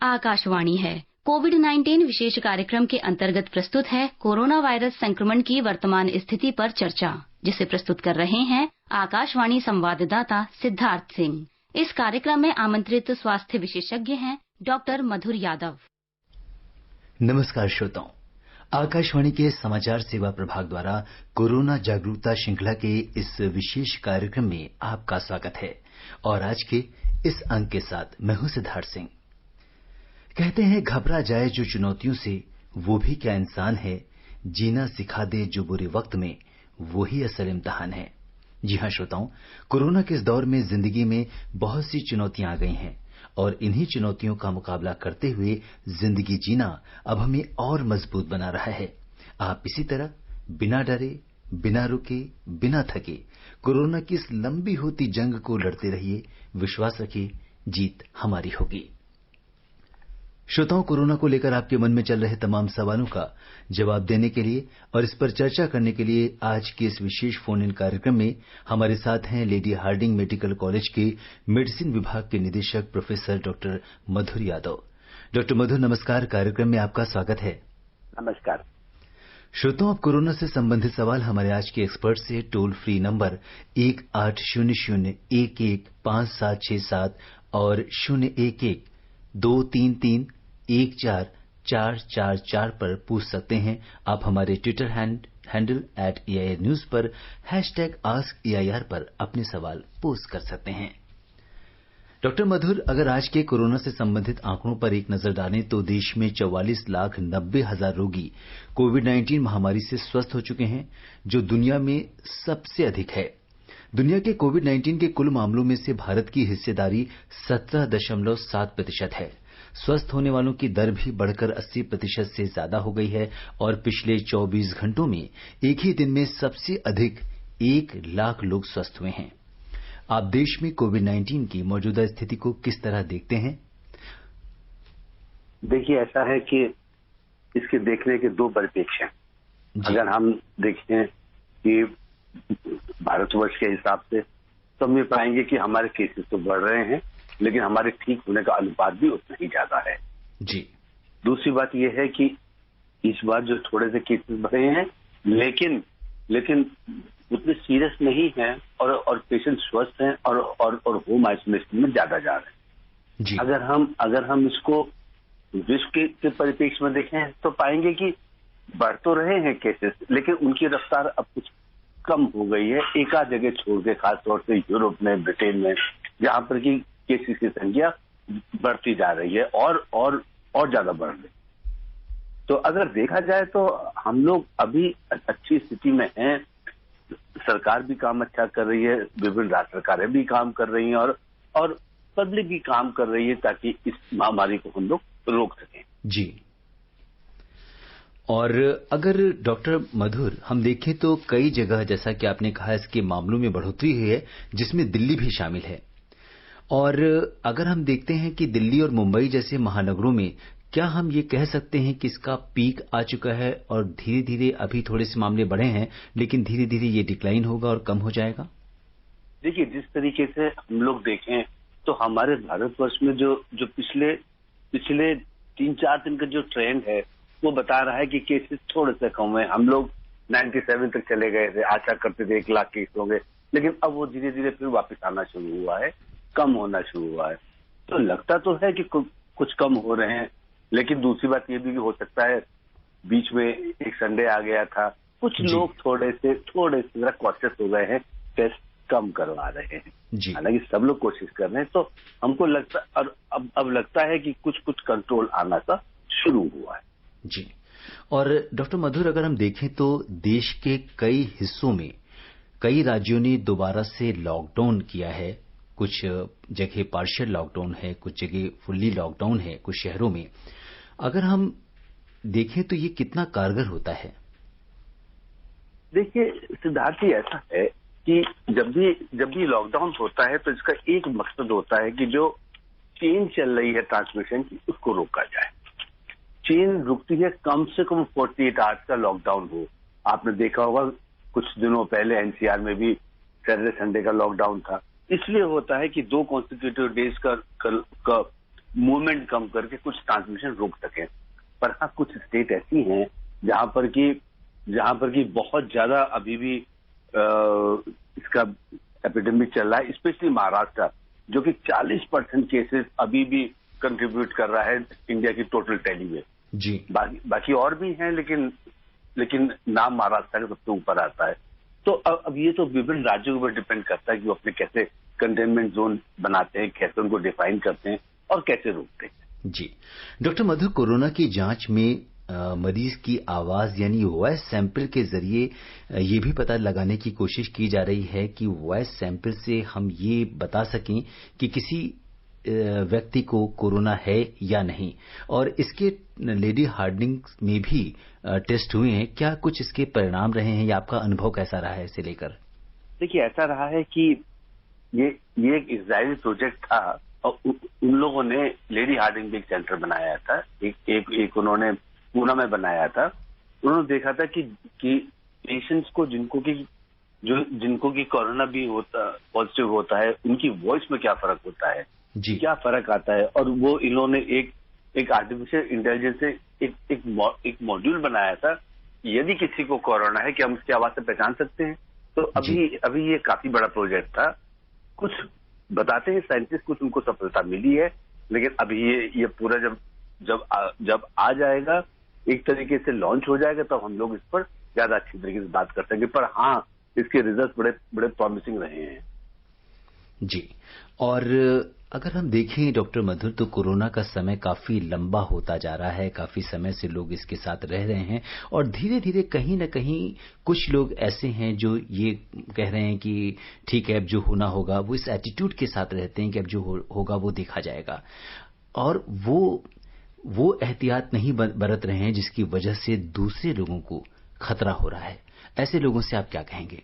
आकाशवाणी है। कोविड-19 विशेष कार्यक्रम के अंतर्गत प्रस्तुत है कोरोना वायरस संक्रमण की वर्तमान स्थिति पर चर्चा, जिसे प्रस्तुत कर रहे हैं आकाशवाणी संवाददाता सिद्धार्थ सिंह। इस कार्यक्रम में आमंत्रित स्वास्थ्य विशेषज्ञ हैं डॉक्टर मधुर यादव। नमस्कार श्रोताओं, आकाशवाणी के समाचार सेवा प्रभाग द्वारा कोरोना जागरूकता श्रृंखला के इस विशेष कार्यक्रम में आपका स्वागत है। और आज के इस अंक के साथ मैं हूं सिद्धार्थ सिंह। कहते हैं घबरा जाए जो चुनौतियों से वो भी क्या इंसान है, जीना सिखा दे जो बुरे वक्त में वो ही असल इम्तिहान है। जी हां श्रोताओं, कोरोना के इस दौर में जिंदगी में बहुत सी चुनौतियां आ गई हैं और इन्हीं चुनौतियों का मुकाबला करते हुए जिंदगी जीना अब हमें और मजबूत बना रहा है। आप इसी तरह बिना डरे, बिना रुके, बिना थके कोरोना की इस लंबी होती जंग को लड़ते रहिए। विश्वास रखिए, जीत हमारी होगी। श्रोताओं, कोरोना को लेकर आपके मन में चल रहे तमाम सवालों का जवाब देने के लिए और इस पर चर्चा करने के लिए आज के इस विशेष फोन इन कार्यक्रम में हमारे साथ हैं लेडी हार्डिंग मेडिकल कॉलेज के मेडिसिन विभाग के निदेशक प्रोफेसर डॉक्टर मधुर यादव। डॉक्टर मधुर, नमस्कार। कार्यक्रम में आपका स्वागत है। नमस्कार श्रोताओं, अब कोरोना से संबंधित सवाल हमारे आज के एक्सपर्ट से टोल फ्री नंबर 1800-115767 और 011-233-14444 पर पूछ सकते हैं। आप हमारे ट्विटर हैंडल @AIR News पर #AskAIR पर अपने सवाल पोस्ट कर सकते हैं। डॉक्टर मधुर, अगर आज के कोरोना से संबंधित आंकड़ों पर एक नजर डालें तो देश में 44,90,000 रोगी कोविड-19 महामारी से स्वस्थ हो चुके हैं, जो दुनिया में सबसे अधिक है। दुनिया के कोविड-19 के कुल मामलों में से भारत की हिस्सेदारी 17.7% है। स्वस्थ होने वालों की दर भी बढ़कर 80% से ज्यादा हो गई है और पिछले 24 घंटों में एक ही दिन में सबसे अधिक 1 लाख लोग स्वस्थ हुए हैं। आप देश में कोविड-19 की मौजूदा स्थिति को किस तरह देखते हैं? देखिए, ऐसा है कि इसके देखने के दो परिप्रेक्ष्य हैं। अगर हम देखें कि भारतवर्ष के हिसाब से तो हम ये पाएंगे कि हमारे केसेस तो बढ़ रहे हैं, लेकिन हमारे ठीक होने का अनुपात भी उतना ही ज्यादा है। जी। दूसरी बात यह है कि इस बार जो थोड़े से केसेस बढ़े हैं, लेकिन उतने सीरियस नहीं हैं और पेशेंट स्वस्थ हैं और होम आइसोलेशन में ज्यादा जा रहे हैं। जी। अगर हम इसको विश्व के परिप्रेक्ष्य में देखें तो पाएंगे कि बढ़ तो रहे हैं केसेस, लेकिन उनकी रफ्तार अब कुछ कम हो गई है। एक आध जगह छोड़ के, खासतौर से यूरोप में, ब्रिटेन में, जहां पर की केसेस की संख्या बढ़ती जा रही है और ज्यादा बढ़ रही है। तो अगर देखा जाए तो हम लोग अभी अच्छी स्थिति में हैं। सरकार भी काम अच्छा कर रही है, विभिन्न राज्य सरकारें भी काम कर रही हैं और पब्लिक भी काम कर रही है ताकि इस महामारी को हम लोग रोक सकें। जी। और अगर डॉक्टर मधुर हम देखें तो कई जगह, जैसा कि आपने कहा, इसके मामलों में बढ़ोतरी हुई है, जिसमें दिल्ली भी शामिल है। और अगर हम देखते हैं कि दिल्ली और मुंबई जैसे महानगरों में क्या हम ये कह सकते हैं कि इसका पीक आ चुका है और धीरे धीरे अभी थोड़े से मामले बढ़े हैं, लेकिन धीरे धीरे ये डिक्लाइन होगा और कम हो जाएगा? देखिए, जिस तरीके से हम लोग देखें तो हमारे भारतवर्ष में जो पिछले 3-4 दिन का जो ट्रेंड है वो बता रहा है कि केसेस थोड़े से कम है। हम लोग 97 तक चले गए थे, आशा करते थे 1 लाख केस होंगे, लेकिन अब वो धीरे धीरे फिर वापस आना शुरू हुआ है, कम होना शुरू हुआ है। तो लगता तो है कि कुछ कम हो रहे हैं, लेकिन दूसरी बात ये भी हो सकता है बीच में एक संडे आ गया था, कुछ लोग थोड़े से कॉशियस हो गए हैं, टेस्ट कम करवा रहे हैं। हालांकि सब लोग कोशिश कर रहे हैं, तो हमको लगता और अब लगता है कि कुछ कंट्रोल आना सा शुरू हुआ है। जी। और डॉक्टर मधुर, अगर हम देखें तो देश के कई हिस्सों में कई राज्यों ने दोबारा से लॉकडाउन किया है। कुछ जगह पार्शियल लॉकडाउन है, कुछ जगह फुल्ली लॉकडाउन है कुछ शहरों में। अगर हम देखें तो ये कितना कारगर होता है? देखिए सिद्धार्थ जी, ऐसा है कि जब भी लॉकडाउन होता है तो इसका एक मकसद होता है कि जो चेन चल रही है ट्रांसमिशन की, उसको रोका जाए। चेन रुकती है कम से कम 48 आवर्स का लॉकडाउन हो। आपने देखा होगा कुछ दिनों पहले एनसीआर में भी सैटरडे संडे का लॉकडाउन था। इसलिए होता है कि 2 कॉन्स्टिट्यूटिव डेज का मूवमेंट कम करके कुछ ट्रांसमिशन रोक सकें। पर हाँ, कुछ स्टेट ऐसी हैं जहां पर कि बहुत ज्यादा अभी भी इसका एपिडेमिक चल रहा है, स्पेशली महाराष्ट्र, जो कि 40% केसेस अभी भी कंट्रीब्यूट कर रहा है इंडिया की टोटल टैली में जी। बाकी और भी हैं, लेकिन नाम महाराष्ट्र का सबसे ऊपर आता है। तो अब ये तो विभिन्न राज्यों के ऊपर डिपेंड करता है कि वो अपने कैसे कंटेनमेंट जोन बनाते हैं, कैसे उनको डिफाइन करते हैं और कैसे रोकते हैं। जी डॉक्टर मधुर, कोरोना की जांच में मरीज की आवाज यानी वॉइस सैंपल के जरिए ये भी पता लगाने की कोशिश की जा रही है कि वॉइस सैंपल से हम ये बता सकें कि किसी व्यक्ति को कोरोना है या नहीं। और इसके लेडी हार्डिंग में भी टेस्ट हुए हैं, क्या कुछ इसके परिणाम रहे हैं या आपका अनुभव कैसा रहा है इसे लेकर? देखिए, ऐसा रहा है कि ये एक इजरायली प्रोजेक्ट था और उन लोगों ने लेडी हार्डिंग एक सेंटर बनाया था, एक उन्होंने पूना में बनाया था। उन्होंने देखा था कि पेशेंट्स को जिनको की कोरोना भी पॉजिटिव होता है, उनकी वॉइस में क्या फर्क होता है, क्या फर्क आता है। और वो इन्होंने एक आर्टिफिशियल इंटेलिजेंस से एक मॉड्यूल बनाया था, यदि किसी को कोरोना है कि हम उसकी आवाज से पहचान सकते हैं। तो अभी ये काफी बड़ा प्रोजेक्ट था। कुछ बताते हैं साइंटिस्ट, कुछ उनको सफलता मिली है, लेकिन अभी ये पूरा जब आ जाएगा, एक तरीके से लॉन्च हो जाएगा, तब हम लोग इस पर ज्यादा अच्छी तरीके से बात कर सकेंगे। पर हाँ, इसके रिजल्ट बड़े प्रॉमिसिंग रहे हैं। जी, और अगर हम देखें डॉक्टर मधुर, तो कोरोना का समय काफी लंबा होता जा रहा है, काफी समय से लोग इसके साथ रह रहे हैं और धीरे धीरे कहीं न कहीं कुछ लोग ऐसे हैं जो ये कह रहे हैं कि ठीक है, अब जो होना होगा, वो इस एटीट्यूड के साथ रहते हैं कि अब जो होगा वो देखा जाएगा, और वो एहतियात नहीं बरत रहे हैं, जिसकी वजह से दूसरे लोगों को खतरा हो रहा है। ऐसे लोगों से आप क्या कहेंगे?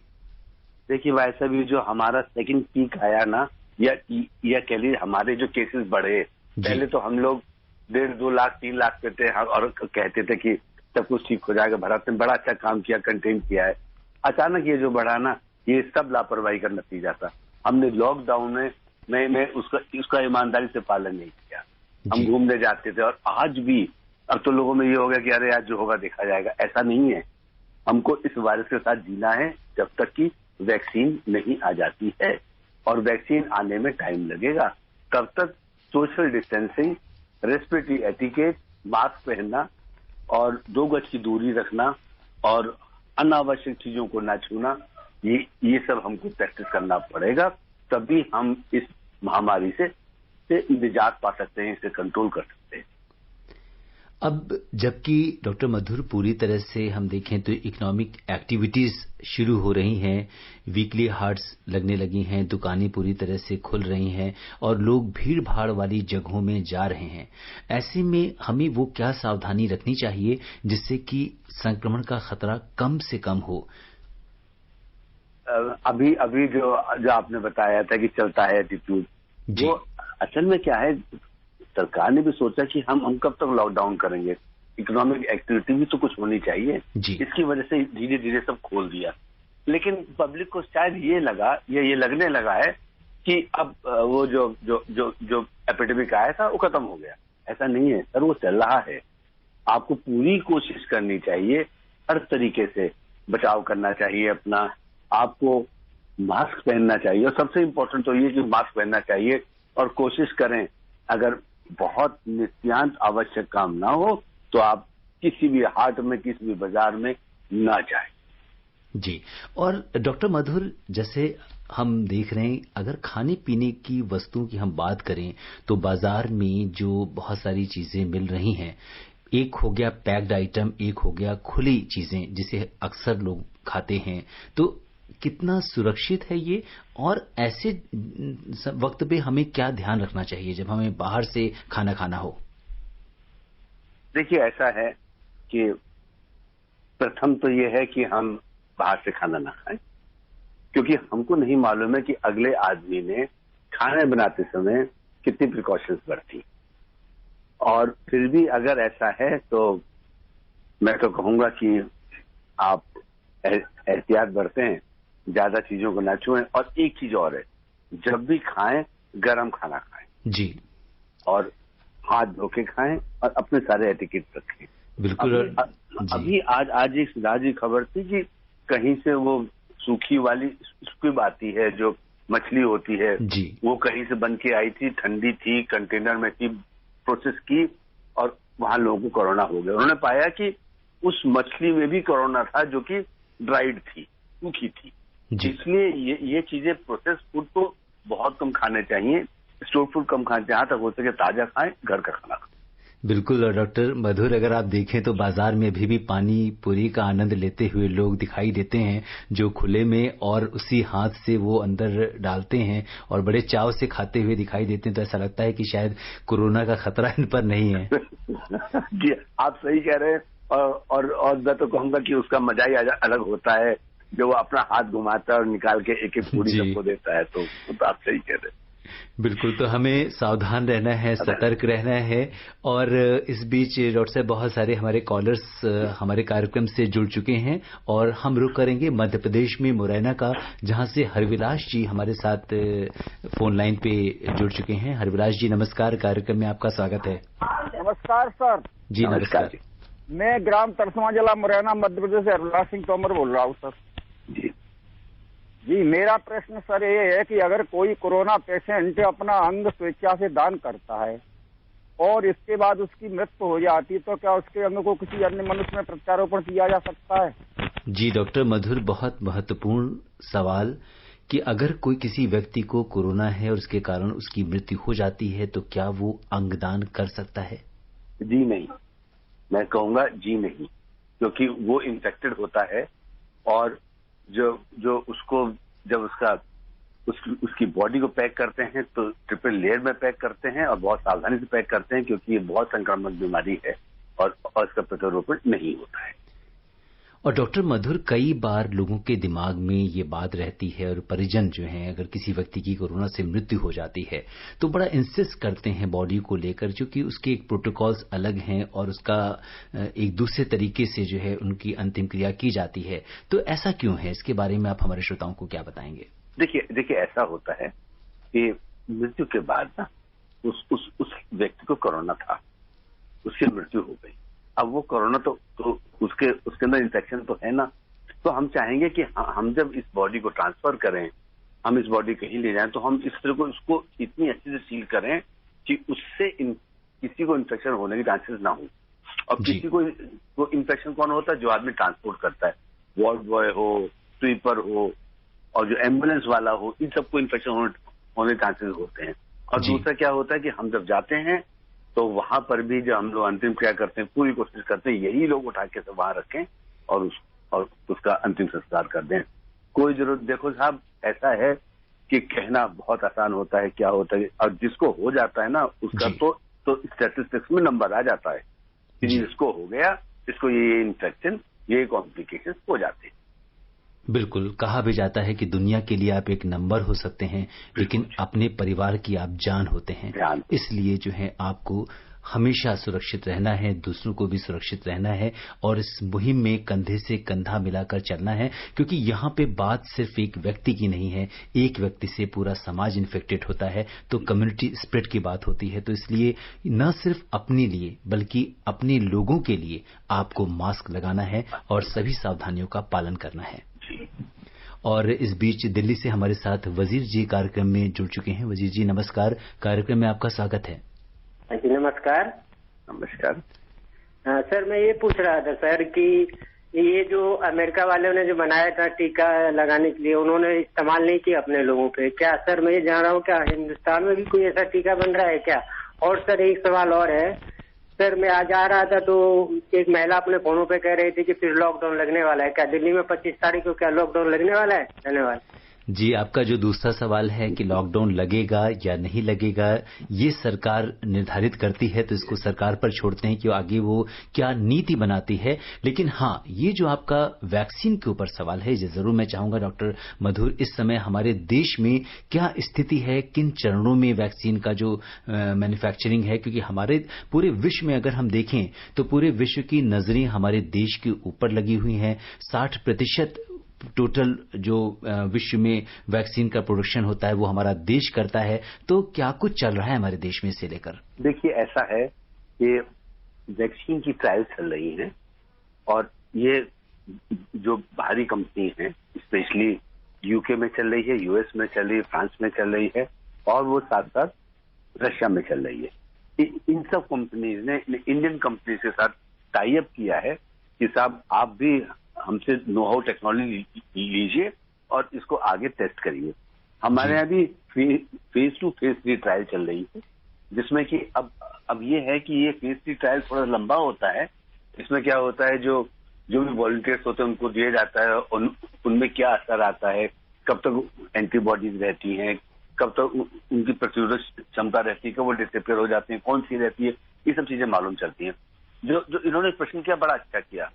देखिए, वैसा भी जो हमारा सेकंड पीक आया ना, या कह लीजिए हमारे जो केसेस बढ़े, पहले तो हम लोग 1.5-2 लाख 3 लाख पे थे और कहते थे कि सब कुछ ठीक हो जाएगा, भारत ने बड़ा अच्छा काम किया, कंटेन किया है। अचानक ये जो बढ़ा ना, ये सब लापरवाही का नतीजा था। हमने लॉकडाउन में उसका ईमानदारी से पालन नहीं किया। हम घूमने जाते थे और आज भी, अब तो लोगों में ये हो गया कि अरे आज जो होगा देखा जाएगा। ऐसा नहीं है, हमको इस वायरस के साथ जीना है जब तक कि वैक्सीन नहीं आ जाती है, और वैक्सीन आने में टाइम लगेगा। तब तक social distancing, respiratory etiquette, mask पहनना और 2 गज की दूरी रखना और अनावश्यक चीजों को न छूना, ये सब हमको प्रैक्टिस करना पड़ेगा। तभी हम इस महामारी से निजात पा सकते हैं, इसे कंट्रोल कर सकते हैं। अब जबकि डॉक्टर मधुर पूरी तरह से हम देखें तो इकोनॉमिक एक्टिविटीज शुरू हो रही हैं, वीकली हार्ट्स लगने लगी हैं, दुकानें पूरी तरह से खुल रही हैं और लोग भीड़ भाड़ वाली जगहों में जा रहे हैं, ऐसे में हमें वो क्या सावधानी रखनी चाहिए जिससे कि संक्रमण का खतरा कम से कम हो? अभी जो आपने बताया था कि चलता है एटीट्यूड, वो असल में क्या है, सरकार ने भी सोचा कि हम कब तक लॉकडाउन करेंगे, इकोनॉमिक एक्टिविटी भी तो कुछ होनी चाहिए। इसकी वजह से धीरे धीरे सब खोल दिया, लेकिन पब्लिक को शायद ये लगने लगा है कि अब वो जो एपिडेमिक आया था वो खत्म हो गया। ऐसा नहीं है सर, वो चल रहा है। आपको पूरी कोशिश करनी चाहिए, हर तरीके से बचाव करना चाहिए अपना, आपको मास्क पहनना चाहिए, और सबसे इम्पोर्टेंट तो ये कि मास्क पहनना चाहिए, और कोशिश करें अगर बहुत नित्यांत आवश्यक काम ना हो तो आप किसी भी हाट में, किसी भी बाजार में ना जाएं। जी, और डॉक्टर मधुर, जैसे हम देख रहे हैं, अगर खाने पीने की वस्तुओं की हम बात करें तो बाजार में जो बहुत सारी चीजें मिल रही हैं, एक हो गया पैक्ड आइटम, एक हो गया खुली चीजें जिसे अक्सर लोग खाते हैं, तो कितना सुरक्षित है ये, और ऐसे वक्त पे हमें क्या ध्यान रखना चाहिए जब हमें बाहर से खाना खाना हो? देखिए, ऐसा है कि प्रथम तो ये है कि हम बाहर से खाना ना खाएं, क्योंकि हमको नहीं मालूम है कि अगले आदमी ने खाना बनाते समय कितनी प्रिकॉशंस बरती। और फिर भी अगर ऐसा है तो मैं तो कहूंगा कि आप एहतियात बरतें, ज्यादा चीजों को ना छुएं, और एक चीज और है, जब भी खाएं गर्म खाना खाएं। जी। और हाथ धो के खाएं और अपने सारे एटिकेट रखें। बिल्कुल। अभी आज एक ताजी खबर थी कि कहीं से वो सूखी वाली स्क्विब आती है, जो मछली होती है जी, वो कहीं से बन के आई थी, ठंडी थी, कंटेनर में थी, प्रोसेस की और वहां लोगों को कोरोना हो गया। उन्होंने पाया कि उस मछली में भी कोरोना था जो कि ड्राइड थी, सूखी थी। इसलिए ये चीजें प्रोसेस फूड को बहुत कम खाने चाहिए, स्टोर फूड कम खाने, जहां तक हो सके ताजा खाएं, घर का खाना खाएं। बिल्कुल। और डॉक्टर मधुर, अगर आप देखें तो बाजार में अभी भी पानी पूरी का आनंद लेते हुए लोग दिखाई देते हैं, जो खुले में और उसी हाथ से वो अंदर डालते हैं और बड़े चाव से खाते हुए दिखाई देते हैं। तो ऐसा लगता है कि शायद कोरोना का खतरा इन पर नहीं है। जी, आप सही कह रहे हैं। और मैं तो कहूंगा कि उसका मजा ही अलग होता है, जो वो अपना हाथ घुमाता है और निकाल के एक एक पूरी सबको देता है। तो आप सही कह रहे हैं। बिल्कुल। तो हमें सावधान रहना है, सतर्क रहना है। और इस बीच डॉक्टर साहब, बहुत सारे हमारे कॉलर्स हमारे कार्यक्रम से जुड़ चुके हैं और हम रुक करेंगे मध्य प्रदेश में मुरैना का, जहां से हरविलास जी हमारे साथ फोन लाइन पे जुड़ चुके हैं। हरविलास जी नमस्कार, कार्यक्रम में आपका स्वागत है। नमस्कार सर। जी नमस्कार। मैं ग्राम तरसमा जिला मुरैना मध्य प्रदेश से हरविलास सिंह तोमर बोल रहा हूँ सर। जी, मेरा प्रश्न सर ये है कि अगर कोई कोरोना पेशेंट अपना अंग स्वेच्छा से दान करता है और इसके बाद उसकी मृत्यु हो जाती है, तो क्या उसके अंग को किसी अन्य मनुष्य में प्रत्यारोपण किया जा सकता है? जी डॉक्टर मधुर, बहुत महत्वपूर्ण सवाल कि अगर कोई किसी व्यक्ति को कोरोना है और उसके कारण उसकी मृत्यु हो जाती है तो क्या वो अंगदान कर सकता है? जी नहीं, मैं कहूंगा जी नहीं, क्योंकि वो इन्फेक्टेड होता है और जो उसको जब उसकी बॉडी को पैक करते हैं तो ट्रिपल लेयर में पैक करते हैं और बहुत सावधानी से पैक करते हैं, क्योंकि ये बहुत संक्रामक बीमारी है और इसका प्रत्यारोपण नहीं होता है। और डॉक्टर मधुर, कई बार लोगों के दिमाग में ये बात रहती है और परिजन जो हैं, अगर किसी व्यक्ति की कोरोना से मृत्यु हो जाती है तो बड़ा इंसिस्ट करते हैं बॉडी को लेकर, क्योंकि उसके एक प्रोटोकॉल्स अलग हैं और उसका एक दूसरे तरीके से जो है उनकी अंतिम क्रिया की जाती है। तो ऐसा क्यों है? इसके बारे में आप हमारे श्रोताओं को क्या बताएंगे? देखिए ऐसा होता है कि मृत्यु के बाद ना उस व्यक्ति को कोरोना था, उसकी मृत्यु हो गई। अब वो कोरोना तो उसके अंदर इन्फेक्शन तो है ना, तो हम चाहेंगे कि हम जब इस बॉडी को ट्रांसफर करें, हम इस बॉडी कहीं ले जाएं, तो हम इस तरह को इसको इतनी अच्छे से सील करें कि उससे किसी को इन्फेक्शन होने के चांसेस ना हो। और किसी को इन्फेक्शन कौन होता है? जो आदमी ट्रांसपोर्ट करता है, वार्ड बॉय हो, स्वीपर हो और जो एम्बुलेंस वाला हो, इन सबको इन्फेक्शन होने के चांसेस होते हैं। और दूसरा क्या होता है कि हम जब जाते हैं तो वहां पर भी जो हम लोग अंतिम क्रिया करते हैं, पूरी कोशिश करते हैं यही लोग उठा के वहां रखें और उसका अंतिम संस्कार कर दें। कोई जरूरत, देखो साहब, ऐसा है कि कहना बहुत आसान होता है क्या होता है, और जिसको हो जाता है ना उसका तो स्टैटिस्टिक्स में नंबर आ जाता है कि जिसको हो गया, इसको ये इन्फेक्शन, ये कॉम्प्लिकेशन हो जाते हैं। बिल्कुल। कहा भी जाता है कि दुनिया के लिए आप एक नंबर हो सकते हैं, लेकिन अपने परिवार की आप जान होते हैं। इसलिए जो है आपको हमेशा सुरक्षित रहना है, दूसरों को भी सुरक्षित रहना है और इस मुहिम में कंधे से कंधा मिलाकर चलना है, क्योंकि यहाँ पे बात सिर्फ एक व्यक्ति की नहीं है। एक व्यक्ति से पूरा समाज इन्फेक्टेड होता है तो कम्युनिटी स्प्रेड की बात होती है। तो इसलिए न सिर्फ अपने लिए बल्कि अपने लोगों के लिए आपको मास्क लगाना है और सभी सावधानियों का पालन करना है। और इस बीच दिल्ली से हमारे साथ वजीर जी कार्यक्रम में जुड़ चुके हैं। वजीर जी नमस्कार, कार्यक्रम में आपका स्वागत है। जी नमस्कार। नमस्कार। सर, मैं ये पूछ रहा था सर कि ये जो अमेरिका वालों ने जो बनाया था टीका लगाने के लिए, उन्होंने इस्तेमाल नहीं किया अपने लोगों पे। क्या सर, मैं ये जान रहा हूँ क्या हिंदुस्तान में भी कोई ऐसा टीका बन रहा है क्या? और सर एक सवाल और है सर, मैं आज आ रहा था तो एक महिला अपने फोनों पे कह रही थी कि फिर लॉकडाउन लगने वाला है। क्या दिल्ली में 25 तारीख को क्या लॉकडाउन लगने वाला है? धन्यवाद। जी, आपका जो दूसरा सवाल है कि लॉकडाउन लगेगा या नहीं लगेगा, ये सरकार निर्धारित करती है, तो इसको सरकार पर छोड़ते हैं कि आगे वो क्या नीति बनाती है। लेकिन हाँ, ये जो आपका वैक्सीन के ऊपर सवाल है, ये जरूर मैं चाहूंगा डॉक्टर मधुर, इस समय हमारे देश में क्या स्थिति है, किन चरणों में वैक्सीन का जो मैन्युफैक्चरिंग है, क्योंकि हमारे पूरे विश्व में अगर हम देखें तो पूरे विश्व की नजरें हमारे देश के ऊपर लगी हुई हैं। 60% टोटल जो विश्व में वैक्सीन का प्रोडक्शन होता है वो हमारा देश करता है। तो क्या कुछ चल रहा है हमारे देश में इसे लेकर? देखिए, ऐसा है कि वैक्सीन की ट्रायल चल रही हैं और ये जो बाहरी कंपनी है, स्पेशली यूके में चल रही है, यूएस में चल रही है, फ्रांस में चल रही है और वो साथ साथ रशिया में चल रही है। इन सब कंपनीज ने इंडियन कंपनीज के साथ टाई अप किया है कि साहब आप भी हमसे नो हाउ टेक्नोलॉजी लीजिए और इसको आगे टेस्ट करिए। हमारे यहाँ भी फेज 2 फेज 3 ट्रायल चल रही है, जिसमें कि अब ये है कि ये फेज 3 ट्रायल थोड़ा लंबा होता है। इसमें क्या होता है, जो भी वॉलंटियर्स होते हैं उनको दिया जाता है, उनमें क्या असर आता है, कब तक एंटीबॉडीज रहती हैं, कब तक उनकी प्रतिरोधक क्षमता रहती है, कब वो डिसअपियर हो जाती है, कौन सी रहती है, ये सब चीजें मालूम चलती हैं। जो इन्होंने प्रश्न किया बड़ा अच्छा किया।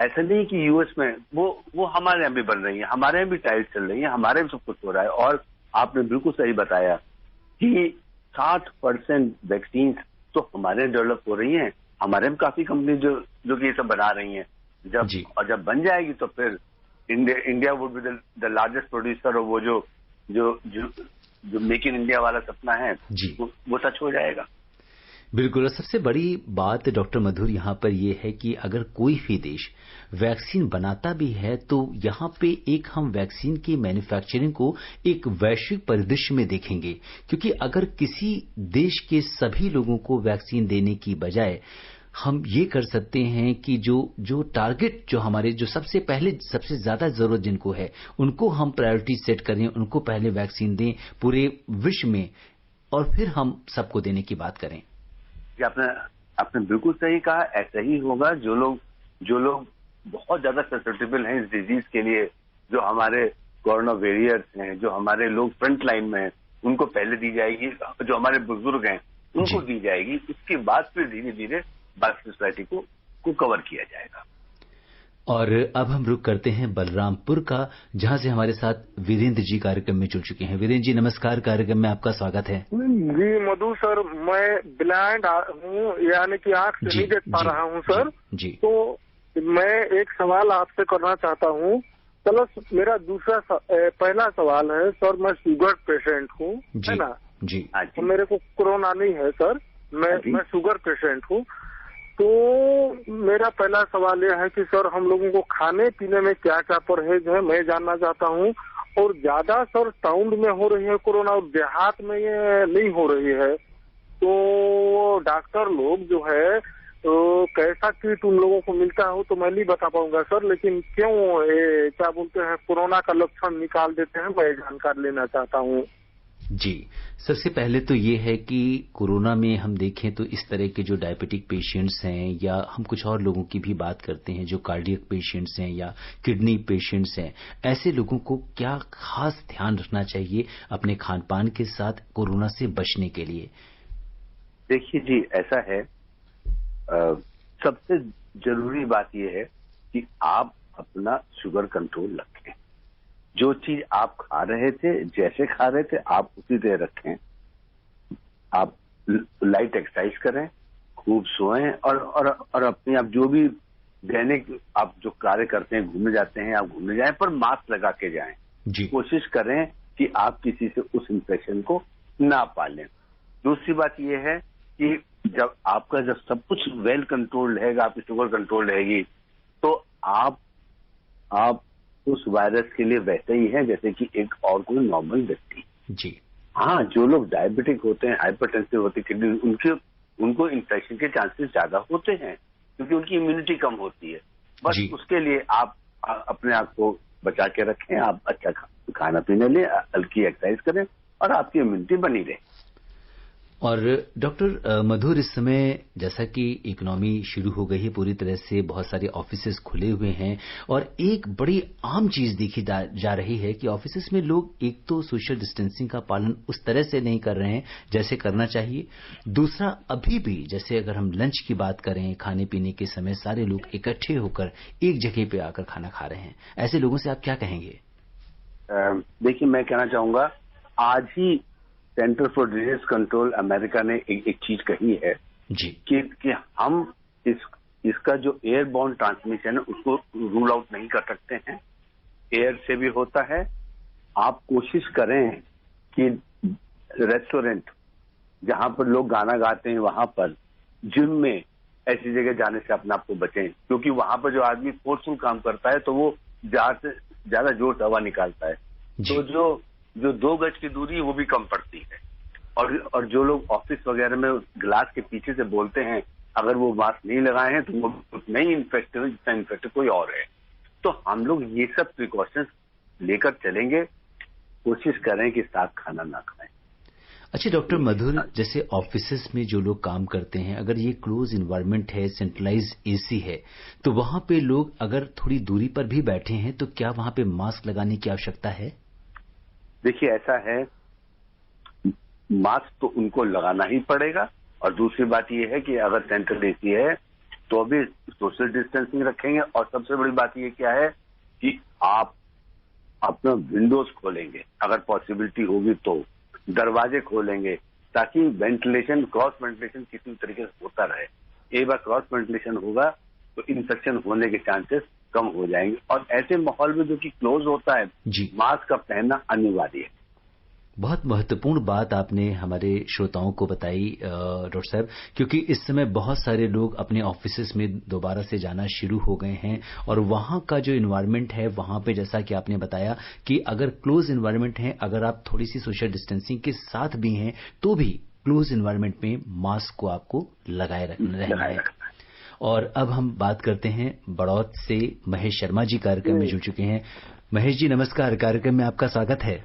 ऐसा नहीं कि यूएस में वो हमारे यहाँ भी बन रही है, हमारे यहाँ भी ट्रायल्स चल रही है, हमारे यहाँ भी सब कुछ हो रहा है। और आपने बिल्कुल सही बताया कि 60% वैक्सीन तो हमारे यहाँ डेवलप हो रही हैं। हमारे में काफी कंपनी जो कि ये सब बना रही हैं। जब बन जाएगी तो फिर India would be the largest producer. और वो जो मेक इन इंडिया वाला सपना है वो सच हो जाएगा। बिल्कुल। और सबसे बड़ी बात डॉक्टर मधुर यहाँ पर यह है कि अगर कोई भी देश वैक्सीन बनाता भी है तो यहाँ पे एक हम वैक्सीन की मैन्युफैक्चरिंग को एक वैश्विक परिदृश्य में देखेंगे, क्योंकि अगर किसी देश के सभी लोगों को वैक्सीन देने की बजाय हम ये कर सकते हैं कि जो टारगेट जो हमारे जो सबसे ज्यादा जरूरत जिनको है उनको हम प्रायोरिटी सेट करें, उनको पहले वैक्सीन दें पूरे विश्व में और फिर हम सबको देने की बात करें। आपने बिल्कुल सही कहा। ऐसा ही होगा। जो लोग बहुत ज्यादा ससेप्टेबल हैं इस डिजीज के लिए, जो हमारे कोरोना वेरियर्स हैं, जो हमारे लोग फ्रंट लाइन में हैं, उनको पहले दी जाएगी। जो हमारे बुजुर्ग हैं उनको दी जाएगी। उसके बाद फिर धीरे धीरे बाकी सोसाइटी को कवर किया जाएगा। और अब हम रुक करते हैं बलरामपुर का, जहां से हमारे साथ वीरेंद्र जी कार्यक्रम में जुड़ चुके हैं। वीरेंद्र जी नमस्कार, कार्यक्रम में आपका स्वागत है। जी मधु सर, मैं ब्लाइंड हूँ, यानी कि आंख से नहीं देख पा रहा हूँ सर। जी। तो मैं एक सवाल आपसे करना चाहता हूँ। प्लस मेरा पहला सवाल है सर, मैं शुगर पेशेंट हूँ, है ना जी। तो मेरे को कोरोना नहीं है सर, मैं शुगर पेशेंट हूँ। तो मेरा पहला सवाल यह है कि सर हम लोगों को खाने पीने में क्या क्या परहेज है, मैं जानना चाहता हूँ। और ज्यादा सर टाउन में हो रही है कोरोना और देहात में ये नहीं हो रही है। तो डॉक्टर लोग जो है तो कैसा किट उन लोगों को मिलता हो तो मैं नहीं बता पाऊंगा सर, लेकिन क्यों क्या बोलते हैं कोरोना का लक्षण निकाल देते हैं, मैं जानकारी लेना चाहता हूँ। जी, सबसे पहले तो ये है कि कोरोना में हम देखें तो इस तरह के जो डायबिटिक पेशेंट्स हैं या हम कुछ और लोगों की भी बात करते हैं जो कार्डियक पेशेंट्स हैं या किडनी पेशेंट्स हैं, ऐसे लोगों को क्या खास ध्यान रखना चाहिए अपने खान पान के साथ कोरोना से बचने के लिए? देखिए जी, ऐसा है, सबसे जरूरी बात यह है कि आप अपना शुगर कंट्रोल रखें। जो चीज आप खा रहे थे, जैसे खा रहे थे, आप उसी तरह रखें। आप लाइट एक्सरसाइज करें, खूब सोएं और अपने आप जो भी दैनिक आप जो कार्य करते हैं, घूमने जाते हैं, आप घूमने जाएं पर मास्क लगा के जाएं। कोशिश करें कि आप किसी से उस इन्फेक्शन को ना पालें। दूसरी बात यह है कि जब सब कुछ वेल कंट्रोल रहेगा, आपकी शुगर कंट्रोल रहेगी, तो आप उस वायरस के लिए वैसे ही है जैसे कि एक और कोई नॉर्मल व्यक्ति जी। हाँ, जो लोग डायबिटिक होते हैं, हाइपरटेंसिव होते हैं, किडनी, उनको इन्फेक्शन के चांसेस ज्यादा होते हैं क्योंकि उनकी इम्यूनिटी कम होती है। बस उसके लिए आप अपने आप को बचा के रखें, आप अच्छा खाना पीना लें, हल्की एक्सरसाइज करें और आपकी इम्यूनिटी बनी रहे। और डॉक्टर मधुर, इस समय जैसा कि इकोनॉमी शुरू हो गई है पूरी तरह से, बहुत सारे ऑफिसेस खुले हुए हैं और एक बड़ी आम चीज देखी जा रही है कि ऑफिसेस में लोग एक तो सोशल डिस्टेंसिंग का पालन उस तरह से नहीं कर रहे हैं जैसे करना चाहिए। दूसरा, अभी भी जैसे अगर हम लंच की बात करें, खाने पीने के समय सारे लोग इकट्ठे होकर एक जगह पे आकर खाना खा रहे हैं। ऐसे लोगों से आप क्या कहेंगे? देखिए, मैं कहना चाहूंगा, आज ही centre for disease control America ने एक चीज कही है जी कि हम इसका जो एयरबॉर्न ट्रांसमिशन है उसको रूल आउट नहीं कर सकते हैं, एयर से भी होता है। आप कोशिश करें कि रेस्टोरेंट जहां पर लोग गाना गाते हैं, वहां पर, जिम में, ऐसी जगह जाने से अपने आप को बचें, क्योंकि वहां पर जो आदमी फोर्सफुल काम करता है तो वो ज्यादा से ज्यादा जोर से हवा निकालता है, तो जो 2 गज की दूरी है वो भी कम पड़ती है। और जो लोग ऑफिस वगैरह में ग्लास के पीछे से बोलते हैं, अगर वो मास्क नहीं लगाए हैं तो वो नहीं इन्फेक्टेड है जितना इन्फेक्टेड कोई और है। तो हम लोग ये सब प्रिकॉशंस लेकर चलेंगे, कोशिश करें कि साथ खाना ना खाएं। अच्छा डॉक्टर मधुर, जैसे ऑफिसेस में जो लोग काम करते हैं, अगर ये क्लोज इन्वायरमेंट है, सेंट्रलाइज एसी है, तो वहां पे लोग अगर थोड़ी दूरी पर भी बैठे हैं तो क्या वहां पे मास्क लगाने की आवश्यकता है? देखिए, ऐसा है, मास्क तो उनको लगाना ही पड़ेगा। और दूसरी बात यह है कि अगर सेंट्रल एसी है तो भी सोशल डिस्टेंसिंग रखेंगे। और सबसे बड़ी बात यह क्या है कि आप अपना विंडोज खोलेंगे, अगर पॉसिबिलिटी होगी तो दरवाजे खोलेंगे, ताकि वेंटिलेशन, क्रॉस वेंटिलेशन किसी तरीके से होता रहे। एक बार क्रॉस वेंटिलेशन होगा तो इन्फेक्शन होने के चांसेस कम हो जाएंगे। और ऐसे माहौल में जो कि क्लोज होता है, मास्क का पहनना अनिवार्य है। बहुत महत्वपूर्ण बात आपने हमारे श्रोताओं को बताई डॉक्टर साहब, क्योंकि इस समय बहुत सारे लोग अपने ऑफिसेस में दोबारा से जाना शुरू हो गए हैं और वहां का जो इन्वायरमेंट है, वहां पे जैसा कि आपने बताया कि अगर क्लोज इन्वायरमेंट है, अगर आप थोड़ी सी सोशल डिस्टेंसिंग के साथ भी हैं तो भी क्लोज इन्वायरमेंट में मास्क को आपको लगाए रहना है। और अब हम बात करते हैं बड़ौत से महेश शर्मा जी कार्यक्रम में जुड़ चुके हैं। महेश जी नमस्कार, कार्यक्रम में आपका स्वागत है।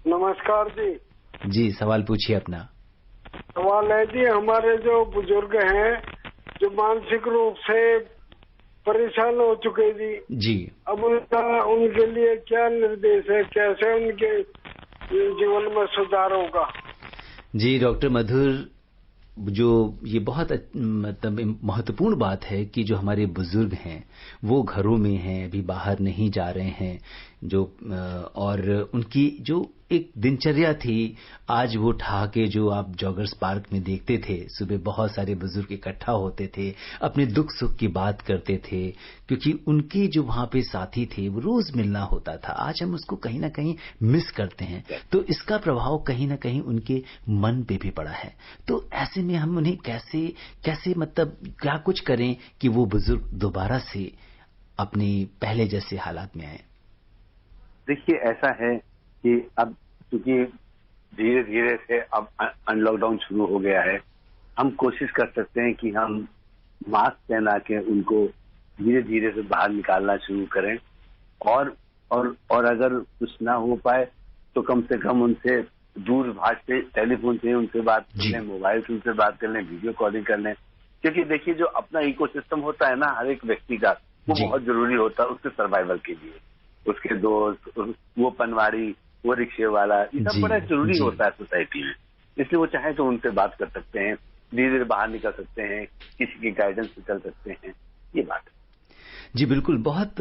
नमस्कार जी। जी सवाल पूछिए अपना। सवाल है जी, हमारे जो बुजुर्ग हैं जो मानसिक रूप से परेशान हो चुके जी, अब उनके लिए क्या निर्देश है, कैसे उनके जीवन में सुधार होगा? जी डॉक्टर मधुर, जो ये बहुत मतलब महत्वपूर्ण बात है कि जो हमारे बुजुर्ग हैं वो घरों में हैं, अभी बाहर नहीं जा रहे हैं, जो और उनकी जो एक दिनचर्या थी, आज वो ठहाके जो आप जॉगर्स पार्क में देखते थे, सुबह बहुत सारे बुजुर्ग इकट्ठा होते थे, अपने दुख सुख की बात करते थे, क्योंकि उनके जो वहां पे साथी थे वो रोज मिलना होता था। आज हम उसको कहीं ना कहीं मिस करते हैं, तो इसका प्रभाव कहीं ना कहीं उनके मन पे भी पड़ा है। तो ऐसे में हम उन्हें कैसे मतलब क्या कुछ करें कि वो बुजुर्ग दोबारा से अपने पहले जैसे हालात में आए? देखिए, ऐसा है कि अब क्योंकि धीरे धीरे से अब अनलॉकडाउन शुरू हो गया है, हम कोशिश कर सकते हैं कि हम मास्क पहना के उनको धीरे धीरे से बाहर निकालना शुरू करें। और अगर कुछ ना हो पाए तो कम से कम उनसे दूरभाष से, टेलीफोन से उनसे बात कर लें, मोबाइल से उनसे बात कर लें, वीडियो कॉलिंग कर लें। क्योंकि देखिए, जो अपना इकोसिस्टम होता है ना हर एक व्यक्ति का, वो बहुत जरूरी होता है उसके सर्वाइवल के लिए। उसके दोस्त, वो पनवाड़ी, वो रिक्शे वाला, ये सब बड़ा जरूरी होता है सोसाइटी में। इसलिए वो चाहे तो उनसे बात कर सकते हैं, धीरे धीरे बाहर निकल सकते हैं, किसी के गाइडेंस से चल सकते हैं, ये बात। जी बिल्कुल, बहुत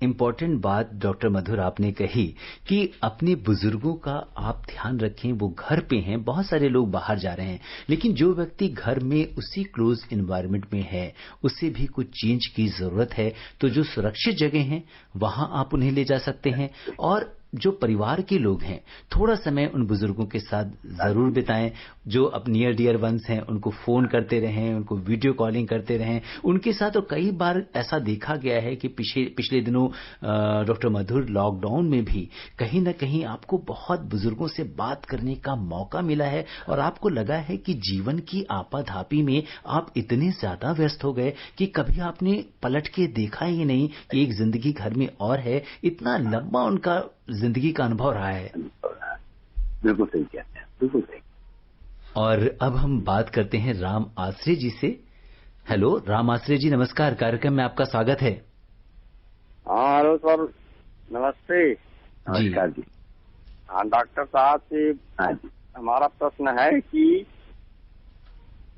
इम्पोर्टेंट बात डॉक्टर मधुर आपने कही कि अपने बुजुर्गों का आप ध्यान रखें। वो घर पे हैं, बहुत सारे लोग बाहर जा रहे हैं, लेकिन जो व्यक्ति घर में उसी क्लोज एनवायरनमेंट में है, उसे भी कुछ चेंज की जरूरत है। तो जो सुरक्षित जगह हैं वहां आप उन्हें ले जा सकते हैं, और जो परिवार के लोग हैं थोड़ा समय उन बुजुर्गों के साथ जरूर बिताएं। जो अब नियर डियर वंस हैं उनको फोन करते रहें, उनको वीडियो कॉलिंग करते रहें उनके साथ। और कई बार ऐसा देखा गया है कि पिछले दिनों डॉक्टर मधुर, लॉकडाउन में भी कहीं ना कहीं आपको बहुत बुजुर्गों से बात करने का मौका मिला है, और आपको लगा है कि जीवन की आपाधापी में आप इतने ज्यादा व्यस्त हो गए कि कभी आपने पलट के देखा ही नहीं कि एक जिंदगी घर में और है। इतना लंबा उनका जिंदगी का अनुभव रहा है। बिल्कुल सही कहते हैं, बिल्कुल सही। और अब हम बात करते हैं राम आश्रय जी से। हेलो राम आश्रय जी नमस्कार, कार्यक्रम में आपका स्वागत है। हाँ हेलो सर, नमस्ते। नमस्कार जी। हाँ डॉक्टर साहब से हमारा प्रश्न है कि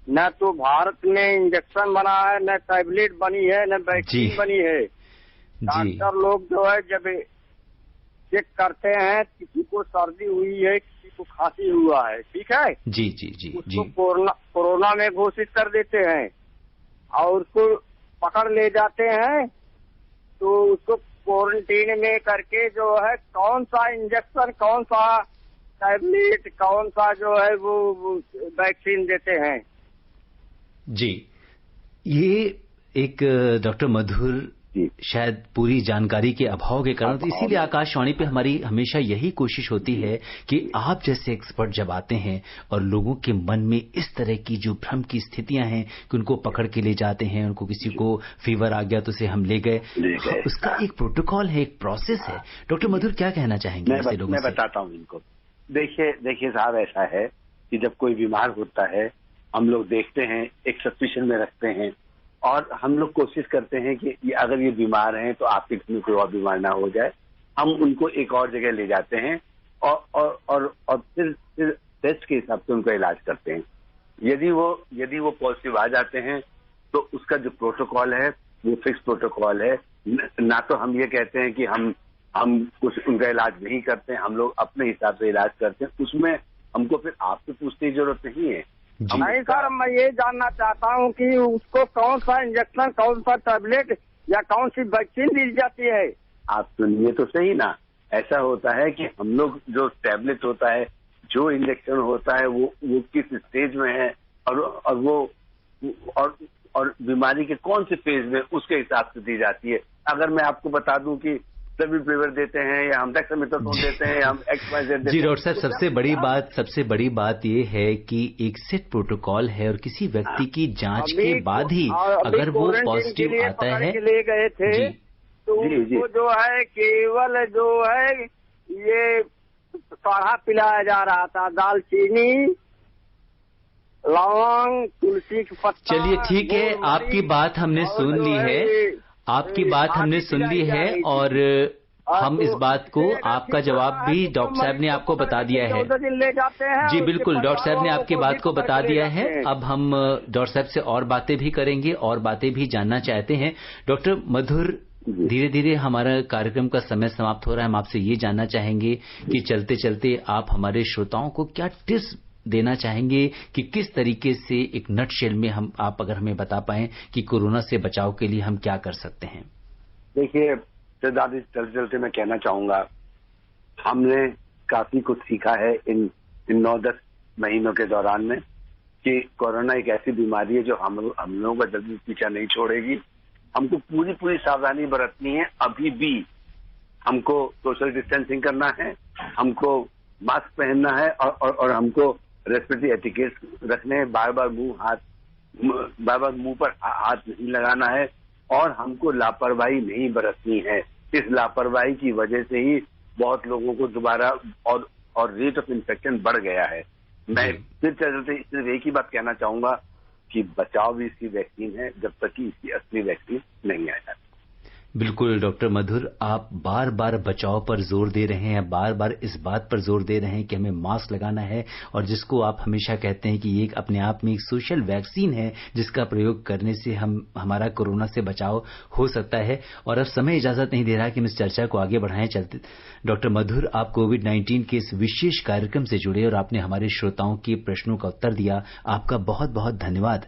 न तो भारत में इंजेक्शन बना है, न टैबलेट बनी है, न वैक्सीन बनी है। डॉक्टर लोग जो है जब चेक करते हैं किसी को सर्दी हुई है, किसी को खांसी हुआ है, ठीक है जी जी जी उसको कोरोना में घोषित कर देते हैं और उसको पकड़ ले जाते हैं, तो उसको क्वारंटीन में करके जो है कौन सा इंजेक्शन, कौन सा टैबलेट, कौन सा जो है वो वैक्सीन देते हैं? जी, ये एक डॉक्टर मधुर शायद पूरी जानकारी के अभाव के कारण, तो इसीलिए आकाशवाणी पे हमारी हमेशा यही कोशिश होती है कि आप जैसे एक्सपर्ट जब आते हैं और लोगों के मन में इस तरह की जो भ्रम की स्थितियां हैं कि उनको पकड़ के ले जाते हैं, उनको किसी को फीवर आ गया तो उसे हम ले गए, उसका एक प्रोटोकॉल है, एक प्रोसेस है। डॉक्टर मधुर क्या कहना चाहेंगे ऐसे लोगों से? मैं बताता हूँ इनको। देखिए साहब, ऐसा है कि जब कोई बीमार होता है हम लोग देखते हैं, एक सस्पिशन में रखते हैं और हम लोग कोशिश करते हैं कि अगर ये बीमार हैं तो आपके घर में कोई और बीमार ना हो जाए। हम उनको एक और जगह ले जाते हैं और फिर टेस्ट के हिसाब से उनका इलाज करते हैं। यदि वो पॉजिटिव आ जाते हैं तो उसका जो प्रोटोकॉल है वो फिक्स प्रोटोकॉल है। ना तो हम ये कहते हैं कि हम कुछ उनका इलाज नहीं करते हैं, हम लोग अपने हिसाब से इलाज करते हैं। उसमें हमको फिर आपसे पूछने की जरूरत नहीं है। नहीं सर, मैं ये जानना चाहता हूँ कि उसको कौन सा इंजेक्शन, कौन सा टैबलेट या कौन सी वैक्सीन दी जाती है? आप सुनिए तो सही ना। ऐसा होता है कि हम लोग जो टैबलेट होता है, जो इंजेक्शन होता है वो किस स्टेज में है और बीमारी के कौन से फेज में, उसके हिसाब से दी जाती है। अगर मैं आपको बता दूं कि सभी फ्लेवर देते हैं या हम डेक्सामेथासोन देते हैं या हम XYZ देते हैं। जी डॉक्टर साहब, सबसे बड़ी बात ये है कि एक सेट प्रोटोकॉल है और किसी व्यक्ति की जांच के बाद ही अगर वो पॉजिटिव आता है, ले गए थे तो उनको जो है केवल जो है ये काढ़ा पिलाया जा रहा था, दालचीनी, लौंग, तुलसी के पत्ता। चलिए ठीक है, आपकी बात हमने सुन ली है, आपकी बात हमने सुन ली है और हम इस बात को, आपका जवाब भी डॉक्टर साहब ने आपको बता दिया है। जी बिल्कुल, डॉक्टर साहब ने आपकी बात को बता दिया है। अब हम डॉक्टर साहब से और बातें भी करेंगे और बातें भी जानना चाहते हैं। डॉक्टर मधुर, धीरे धीरे हमारा कार्यक्रम का समय समाप्त हो रहा है। हम आपसे ये जानना चाहेंगे कि चलते चलते आप हमारे श्रोताओं को क्या टिप्स देना चाहेंगे कि किस तरीके से एक नटशेल में आप अगर हमें बता पाएं कि कोरोना से बचाव के लिए हम क्या कर सकते हैं? देखिए चलते चलते मैं कहना चाहूंगा, हमने काफी कुछ सीखा है इन 9-10 महीनों के दौरान में कि कोरोना एक ऐसी बीमारी है जो हम लोगों का जल्दी पीछा नहीं छोड़ेगी। हमको पूरी सावधानी बरतनी है। अभी भी हमको सोशल डिस्टेंसिंग करना है, हमको मास्क पहनना है और हमको रेस्पिरेटरी एटिकेट रखने हैं। बार बार मुंह पर हाथ नहीं लगाना है और हमको लापरवाही नहीं बरतनी है। इस लापरवाही की वजह से ही बहुत लोगों को दोबारा और रेट ऑफ इन्फेक्शन बढ़ गया है। मैं फिर चलते सिर्फ एक ही बात कहना चाहूंगा कि बचाव भी इसकी वैक्सीन है जब तक कि इसकी असली वैक्सीन नहीं आ जाती। बिल्कुल डॉक्टर मधुर, आप बार बार बचाव पर जोर दे रहे हैं, बार बार इस बात पर जोर दे रहे हैं कि हमें मास्क लगाना है और जिसको आप हमेशा कहते हैं कि ये एक अपने आप में एक सोशल वैक्सीन है जिसका प्रयोग करने से हमारा कोरोना से बचाव हो सकता है। और अब समय इजाजत नहीं दे रहा कि हम इस चर्चा को आगे बढ़ाएं। चलते डॉक्टर मधुर, आप कोविड-19 के इस विशेष कार्यक्रम से जुड़े और आपने हमारे श्रोताओं के प्रश्नों का उत्तर दिया। आपका बहुत बहुत धन्यवाद।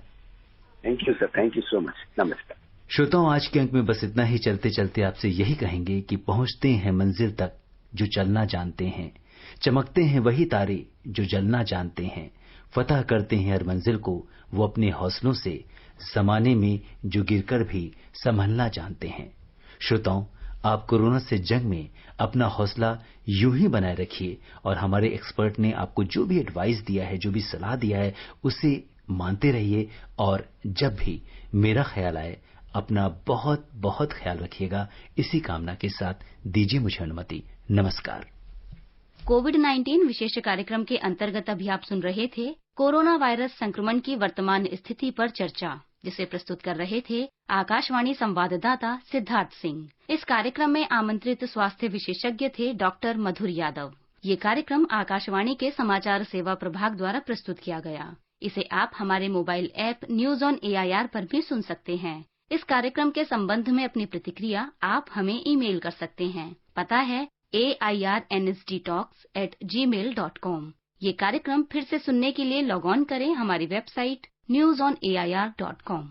Thank you sir, thank you so much. नमस्कार श्रोताओं, आज के अंक में बस इतना ही। चलते चलते आपसे यही कहेंगे कि पहुंचते हैं मंजिल तक जो चलना जानते हैं, चमकते हैं वही तारे जो जलना जानते हैं, फतह करते हैं हर मंजिल को वो अपने हौसलों से, जमाने में जो गिरकर भी संभलना जानते हैं। श्रोताओं, आप कोरोना से जंग में अपना हौसला यूं ही बनाए रखिए और हमारे एक्सपर्ट ने आपको जो भी एडवाइस दिया है, जो भी सलाह दिया है, उसे मानते रहिए और जब भी मेरा ख्याल आए अपना बहुत बहुत ख्याल रखिएगा। इसी कामना के साथ दीजिए मुझे अनुमति। नमस्कार। कोविड-19 विशेष कार्यक्रम के अंतर्गत अभी आप सुन रहे थे कोरोना वायरस संक्रमण की वर्तमान स्थिति पर चर्चा, जिसे प्रस्तुत कर रहे थे आकाशवाणी संवाददाता सिद्धार्थ सिंह। इस कार्यक्रम में आमंत्रित स्वास्थ्य विशेषज्ञ थे डॉक्टर मधुर यादव। ये कार्यक्रम आकाशवाणी के समाचार सेवा प्रभाग द्वारा प्रस्तुत किया गया। इसे आप हमारे mobile app news on AIR पर भी सुन सकते हैं। इस कार्यक्रम के संबंध में अपनी प्रतिक्रिया आप हमें ईमेल कर सकते हैं। पता है airnsdtalks@gmail.com। ये कार्यक्रम फिर से सुनने के लिए लॉग ऑन करें हमारी वेबसाइट newsonair.com।